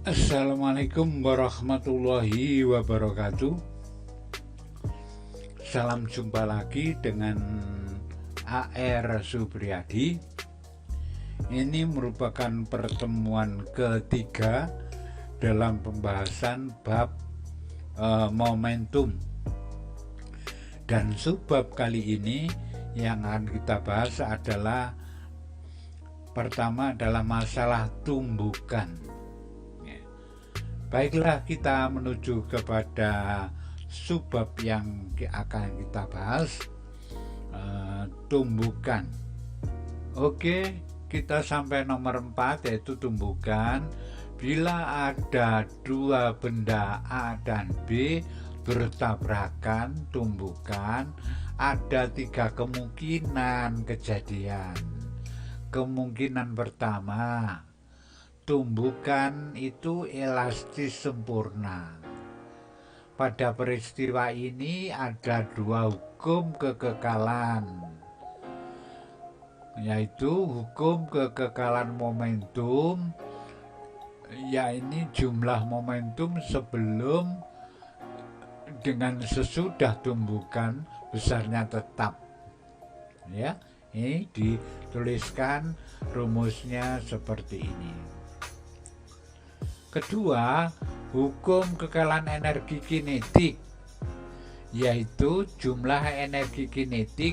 Assalamualaikum warahmatullahi wabarakatuh. Salam jumpa lagi dengan AR Supriyadi. Ini merupakan pertemuan ketiga dalam pembahasan bab momentum. Dan subbab kali ini yang akan kita bahas adalah pertama adalah masalah tumbukan. Baiklah, kita menuju kepada subbab yang akan kita bahas, tumbukan. Oke, kita sampai nomor 4, yaitu tumbukan. Bila ada dua benda A dan B bertabrakan, tumbukan, ada 3 kemungkinan kejadian. Kemungkinan pertama, tumbukan itu elastis sempurna. Pada peristiwa ini ada 2 hukum kekekalan, yaitu hukum kekekalan momentum, yaitu jumlah momentum sebelum dengan sesudah tumbukan besarnya tetap. Ya, ini dituliskan rumusnya seperti ini. Kedua, hukum kekekalan energi kinetik, yaitu jumlah energi kinetik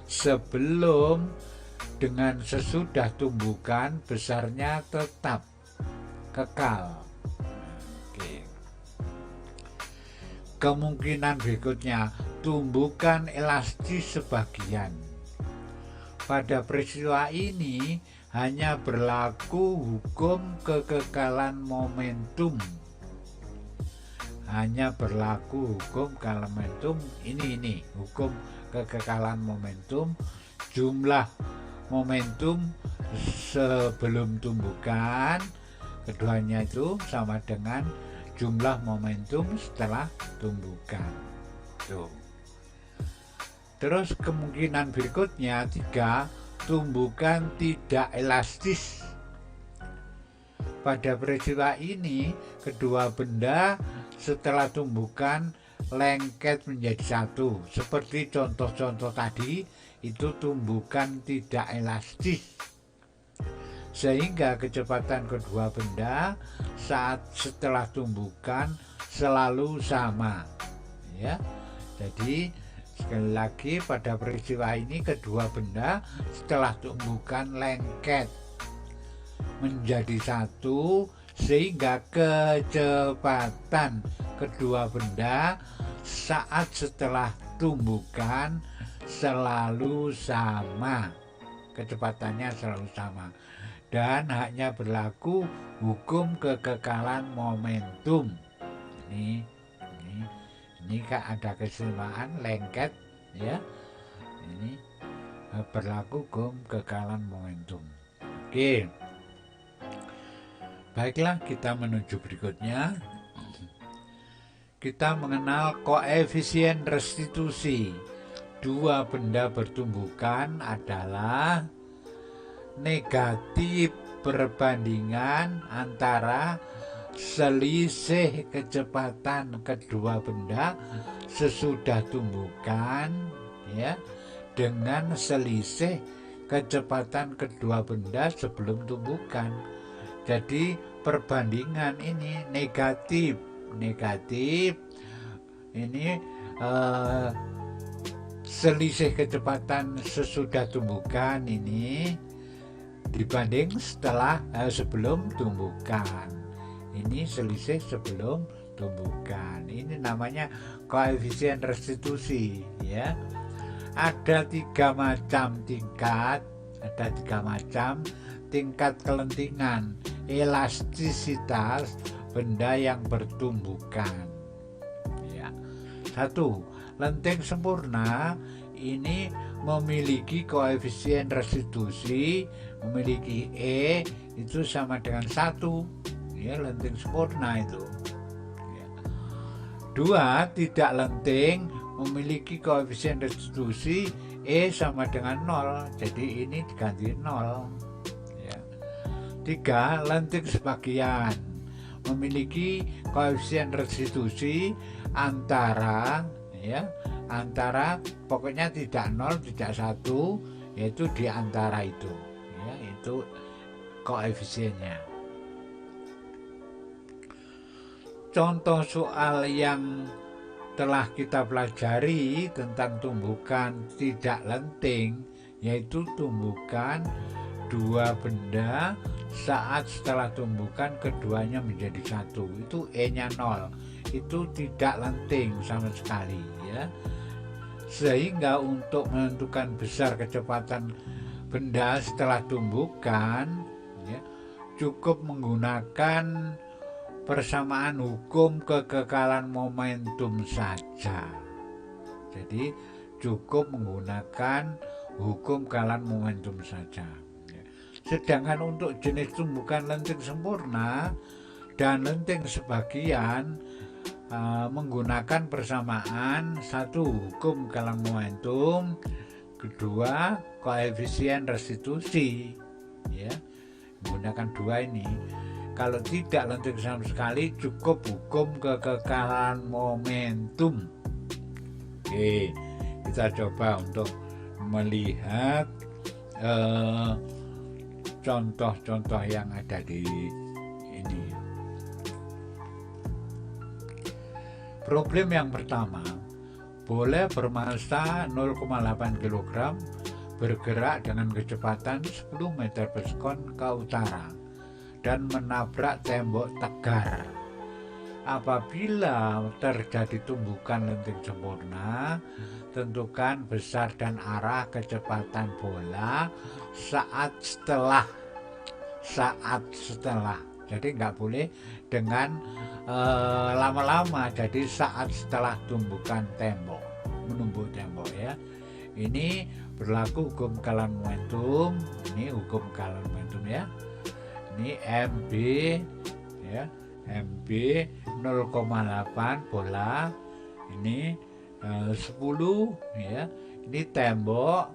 sebelum dengan sesudah tumbukan besarnya tetap kekal. Oke. Kemungkinan berikutnya, tumbukan elastis sebagian. Pada peristiwa ini hanya berlaku hukum kekekalan momentum. Hanya berlaku hukum kekekalan momentum ini hukum kekekalan momentum. Jumlah momentum sebelum tumbukan, keduanya itu sama dengan jumlah momentum setelah tumbukan. Tuh. Terus kemungkinan berikutnya 3, tumbukan tidak elastis. Pada peristiwa ini, kedua benda setelah tumbukan lengket menjadi satu. Seperti contoh-contoh tadi, itu tumbukan tidak elastis. Sehingga kecepatan kedua benda saat setelah tumbukan selalu sama. Ya. Jadi sekali lagi, pada peristiwa ini kedua benda setelah tumbukan lengket menjadi satu, sehingga kecepatan kedua benda saat setelah tumbukan selalu sama. Kecepatannya selalu sama. Dan hanya berlaku hukum kekekalan momentum. Ini kan ada keseimbangan lengket, ya. Ini berlaku hukum kekekalan momentum. Oke. Baiklah, kita menuju berikutnya. Kita mengenal koefisien restitusi. Dua benda bertumbukan adalah negatif perbandingan antara selisih kecepatan kedua benda sesudah tumbukan, ya, dengan selisih kecepatan kedua benda sebelum tumbukan. Jadi perbandingan ini negatif ini selisih kecepatan sesudah tumbukan ini dibanding sebelum tumbukan. Ini selisih sebelum tumbukan. Ini namanya koefisien restitusi, ya. Ada 3 macam tingkat, tingkat kelentingan, elastisitas benda yang bertumbukan. Ya. 1. Lenting sempurna ini memiliki koefisien restitusi, memiliki E itu sama dengan 1. Ya, lenting sempurna itu. Ya. 2. Tidak lenting memiliki koefisien restitusi E sama dengan 0, jadi ini diganti 0. Ya. 3. Lenting sebagian memiliki koefisien restitusi antara pokoknya tidak 0 tidak 1, yaitu di antara itu ya, itu koefisiennya. Contoh soal yang telah kita pelajari tentang tumbukan tidak lenting, yaitu tumbukan dua benda saat setelah tumbukan keduanya menjadi satu, itu E-nya 0, itu tidak lenting sama sekali ya. Sehingga untuk menentukan besar kecepatan benda setelah tumbukan ya, cukup menggunakan persamaan hukum kekekalan momentum saja. Jadi cukup menggunakan hukum kekekalan momentum saja. Sedangkan untuk jenis tumbukan lenting sempurna dan lenting sebagian menggunakan persamaan satu hukum kekekalan momentum, kedua koefisien restitusi ya, menggunakan dua ini. Kalau tidak lenting sama sekali cukup hukum kekekalan momentum. Oke, kita coba untuk melihat contoh-contoh yang ada di ini. Problem yang pertama, bola bermassa 0,8 kg bergerak dengan kecepatan 10 meter per sekon ke utara dan menabrak tembok tegar. Apabila terjadi tumbukan lenting sempurna, tentukan besar dan arah kecepatan bola saat setelah. Jadi nggak boleh dengan lama-lama, jadi saat setelah tumbukan tembok, menumbuk tembok ya. Ini berlaku hukum kekekalan momentum, ini hukum kekekalan momentum ya. Ini MB ya, MB 0,8 bola, ini 10 ya. Ini tembok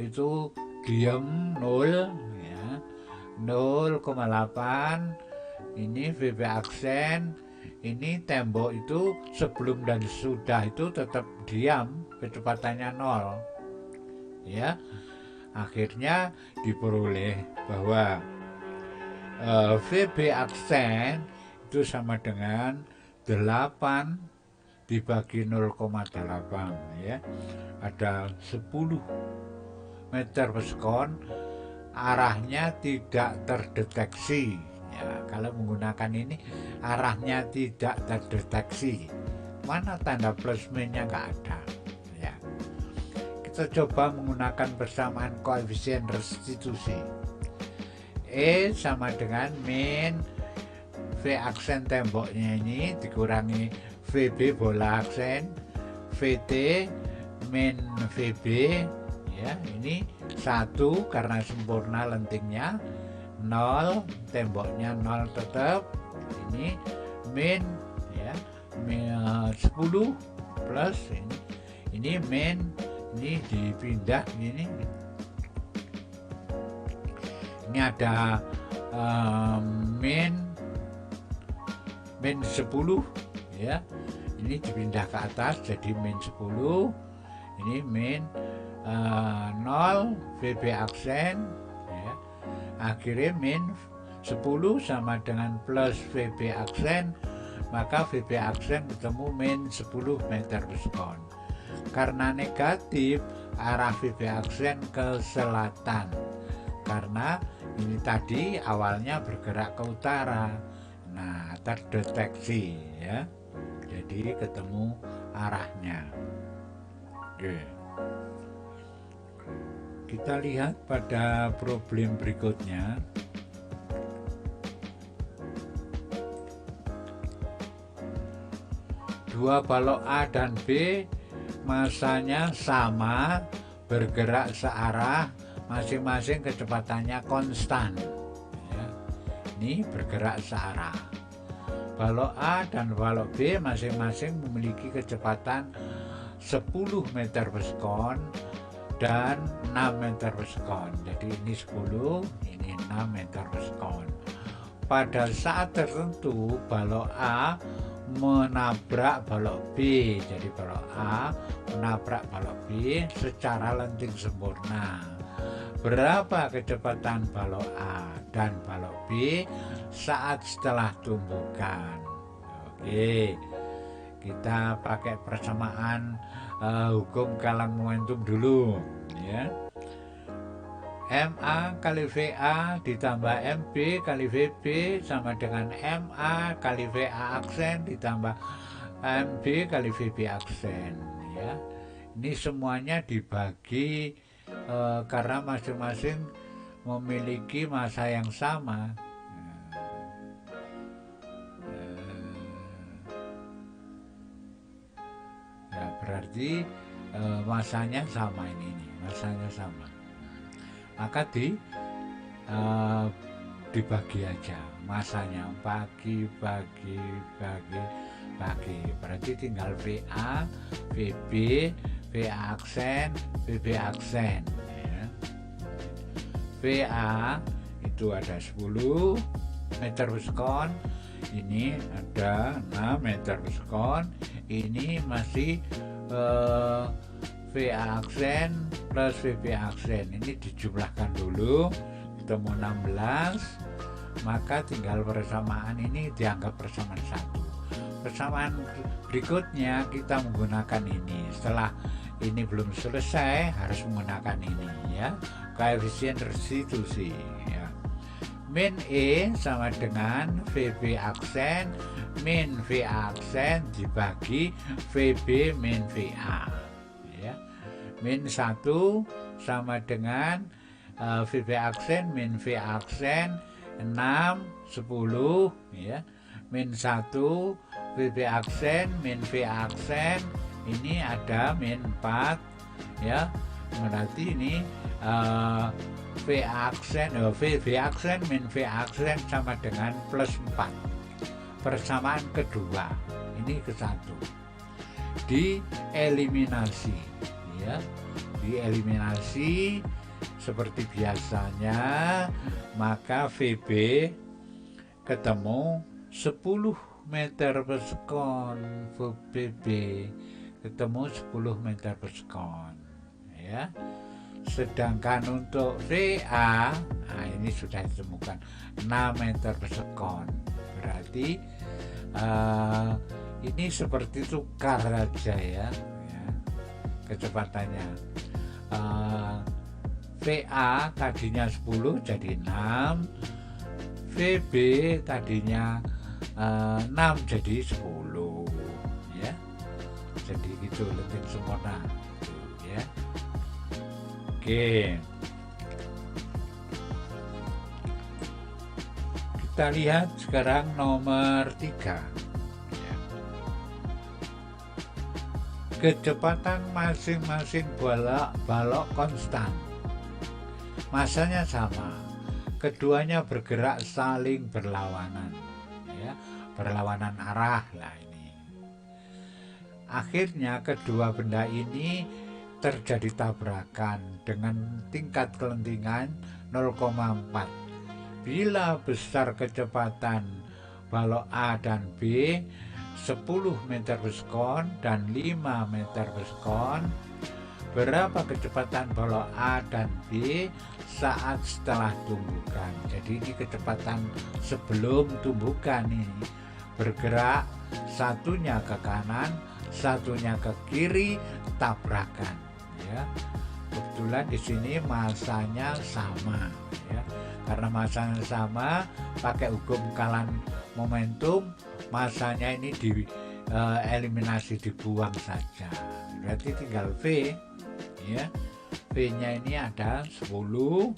itu diam 0 ya, 0,8. Ini VB aksen, ini tembok itu sebelum dan sesudah itu tetap diam, kecepatannya 0 ya. Akhirnya diperoleh bahwa VB aksen itu sama dengan 8 dibagi 0,8 ya. Ada 10 meter per sekon, arahnya tidak terdeteksi ya. Kalau menggunakan ini arahnya tidak terdeteksi, mana tanda plus minusnya nggak ada ya. Kita coba menggunakan persamaan koefisien restitusi. E sama dengan min V aksen temboknya ini dikurangi VB bola aksen, VT min VB ya, ini 1 karena sempurna lentingnya, 0 temboknya 0 tetap, ini min ya, min 10 plus ini min, ini dipindah gini. Ini ada min 10 ya, ini dipindah ke atas jadi min 10, ini min 0 VB aksen ya. Akhirnya min 10 sama dengan plus VB aksen, maka VB aksen ketemu min 10 meter per sekon. Karena negatif, arah VB aksen ke selatan, karena ini tadi awalnya bergerak ke utara. Nah, terdeteksi ya, jadi ketemu arahnya. Oke. Kita lihat pada problem berikutnya. Dua balok A dan B massanya sama, bergerak searah, masing-masing kecepatannya konstan ya. Ini bergerak searah. Balok A dan balok B masing-masing memiliki kecepatan 10 meter per sekon dan 6 meter per sekon. Jadi ini 10, ini 6 meter per sekon. pada saat tertentu balok A menabrak balok B. Jadi balok A menabrak balok B secara lenting sempurna. Berapa kecepatan balok A dan balok B saat setelah tumbukan? Oke, kita pakai persamaan hukum kalang momentum dulu ya. MA kali VA ditambah MB kali VB sama dengan MA kali VA aksen ditambah MB kali VB aksen ya. Ini semuanya dibagi karena masing-masing memiliki massa yang sama. Ya, berarti massanya sama ini massanya sama. Maka dibagi aja masanya, bagi, berarti tinggal VA, VB, VA aksen, VB aksen ya. VA itu ada 10 meter per sekon, ini ada 6 meter per sekon, ini masih VA aksen plus VB aksen, ini dijumlahkan dulu ketemu 16, maka tinggal persamaan ini dianggap persamaan 1. Persamaan berikutnya kita menggunakan ini. Setelah ini belum selesai harus menggunakan ini ya, koefisien restitusi ya. Min E sama dengan VB aksen min VA aksen dibagi VB min VA ya. Min 1 sama dengan VB aksen min VA aksen 6, 10 ya. Min 1 VB aksen min VA aksen, ini ada min 4 ya. Berarti ini VA aksen VB aksen min VA aksen sama dengan plus 4. Persamaan kedua ini ke 1 dieliminasi ya, dieliminasi seperti biasanya, maka VB ketemu 10 meter per sekon, VB ketemu 10 meter per sekon ya. Sedangkan untuk VA, nah ini sudah ditemukan 6 meter per sekon. Berarti ini seperti tukar aja ya kecepatannya. VA tadinya 10 jadi 6, VB tadinya 6 jadi 10 ya. Jadi gitu lenting sempurna ya. Oke, kita lihat sekarang nomor 3 ya. Kecepatan masing-masing balok konstan, massanya sama, keduanya bergerak saling berlawanan ya, berlawanan arah lah ini. Akhirnya kedua benda ini terjadi tabrakan dengan tingkat kelentingan 0,4. Bila besar kecepatan balok A dan B 10 meter per sekon dan 5 meter per sekon, berapa kecepatan balok A dan B saat setelah tumbukan? Jadi ini kecepatan sebelum tumbukan ini, bergerak satunya ke kanan, satunya ke kiri, tabrakan ya. Kebetulan di sini massanya sama ya. Karena massanya sama, pakai hukum kalang momentum, massanya ini eliminasi, dibuang saja. Berarti tinggal V ya. V-nya ini ada 10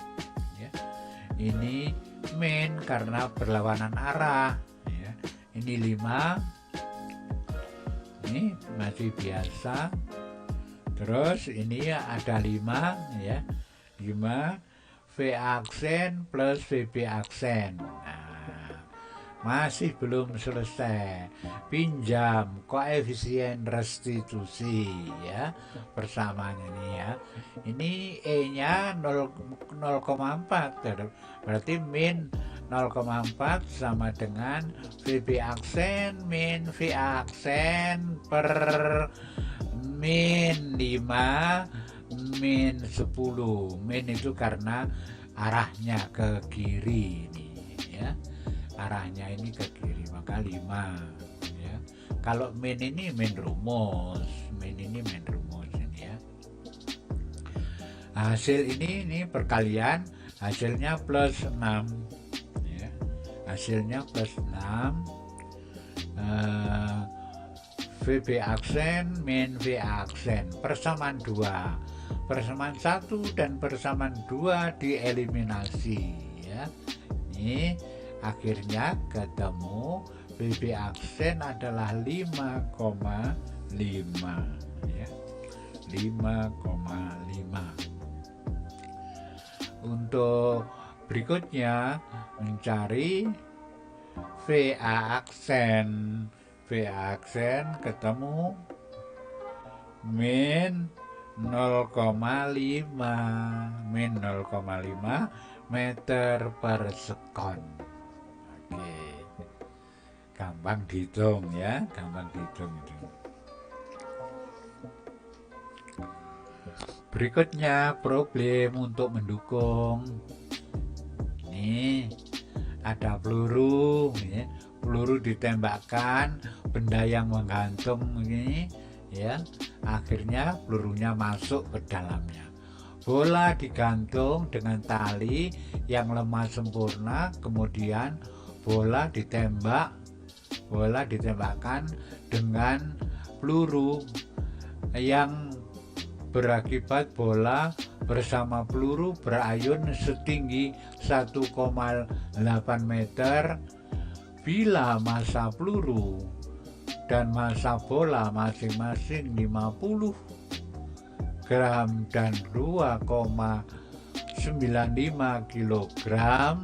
ya. Ini min karena berlawanan arah ya. Ini 5. Ini masih biasa. Terus ini ada 5 ya. 5 V aksen plus VB aksen. Nah, masih belum selesai. Pinjam koefisien restitusi ya, persamaan ini ya. Ini E-nya 0,4, berarti min 0,4 sama dengan VB aksen min VA aksen per min 5 min 10. Min itu karena arahnya ke kiri ini ya. Arahnya ini ke kiri, maka 5 ya. Kalau min ini min rumus, min ini min rumus ini ya. Hasil ini perkalian, hasilnya plus 6 ya. Hasilnya plus 6 VB aksen min VA aksen persamaan 2, persamaan 1 dan persamaan 2 dieliminasi ya. Ini akhirnya ketemu VB aksen adalah 5,5 ya. 5,5. Untuk berikutnya mencari VA aksen. VA aksen ketemu min 0,5 meter per sekon. Oke, gampang dihitung ya, gampang dihitung itu. Berikutnya problem untuk mendukung. Ini ada peluru ya. Peluru ditembakkan, benda yang menggantung ini ya, akhirnya pelurunya masuk ke dalamnya. Bola digantung dengan tali yang lemah sempurna, kemudian bola ditembakkan dengan peluru yang berakibat bola bersama peluru berayun setinggi 1,8 meter bila massa peluru dan massa bola masing-masing 50 gram dan 2,95 kilogram.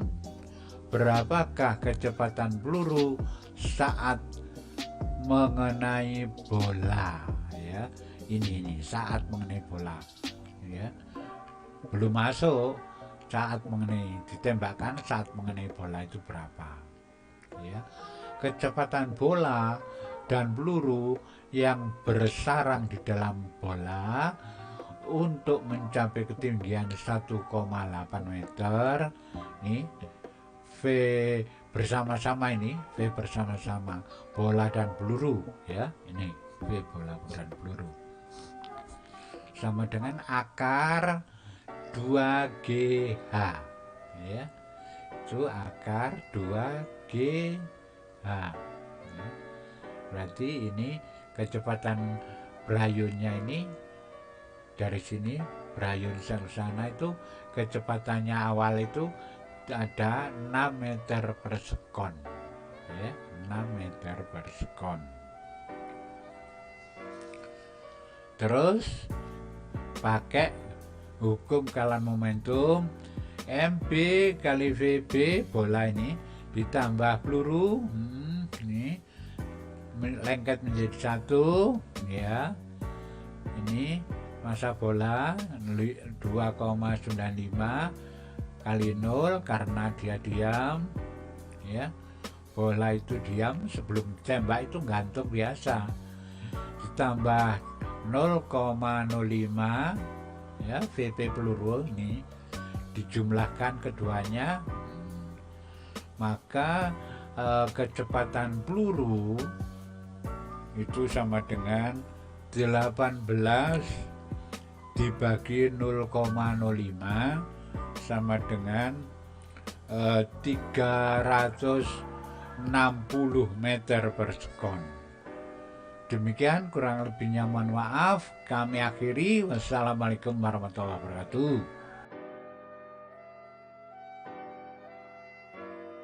Berapakah kecepatan peluru saat mengenai bola ya? Ini saat mengenai bola ya. Belum masuk, saat mengenai, ditembakkan saat mengenai bola itu berapa ya. Kecepatan bola dan peluru yang bersarang di dalam bola untuk mencapai ketinggian 1,8 meter ini V bersama-sama, ini V bersama-sama bola dan peluru ya, ini V bola dan peluru sama dengan akar 2GH ya. Itu akar 2GH ya. Berarti ini kecepatan berayunnya ini dari sini berayun ke sana itu kecepatannya awal itu ada 6 meter per sekon ya, 6 meter per sekon. Terus pakai hukum kalan momentum, MB kali VB bola ini ditambah peluru ini lengket menjadi 1 ya. Ini massa bola 2,95 kali 0 karena dia diam ya. Bola itu diam, sebelum tembak itu gantung biasa, ditambah 0,05 ya VP peluru ini, dijumlahkan keduanya, maka kecepatan peluru itu sama dengan 18 dibagi 0,05 sama dengan 360 meter per sekon. Demikian, kurang lebihnya mohon maaf. Kami akhiri. Wassalamualaikum warahmatullahi wabarakatuh.